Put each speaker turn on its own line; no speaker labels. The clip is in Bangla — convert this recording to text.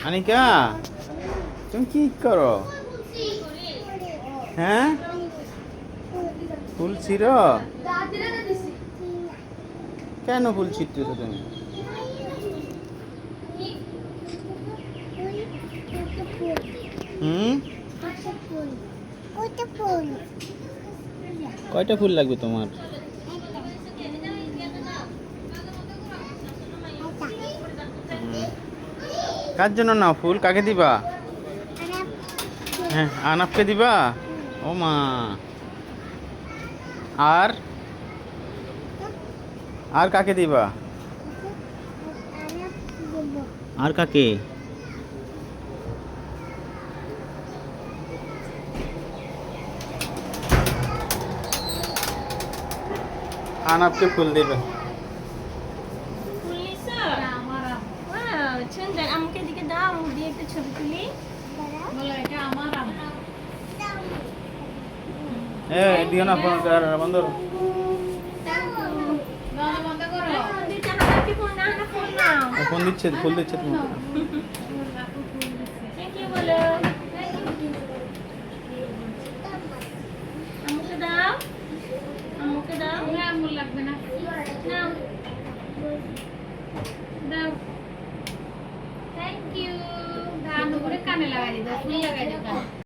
আনিকা, তুমি কি করো? হ্যাঁ, ফুল ছিঁড়ো? কেন ফুল ছিঁড়তেছো তুমি? হুম, কয়টা ফুল লাগবে তোমার? কার জন্য নাও ফুল? কাকে দিবা? হ্যাঁ, আনাপকে দিবা? ও মা। আর আর কাকে দিবা? আর কাকে? আনাপকে ফুল দিবে।
আমাকে দিকে দাও, আমি দিয়ে একটা ছবি তুলি।
দিও না ফোন, বন্ধ করো। ফোন দিচ্ছে, ফুল দিচ্ছে তোমাকে।
আমাকে দাও, আমাকে দাও। আঙুল লাগবে না, নাও দাও। Thank you. কানে লাগাই দাও, ফুল লাগাই দাও।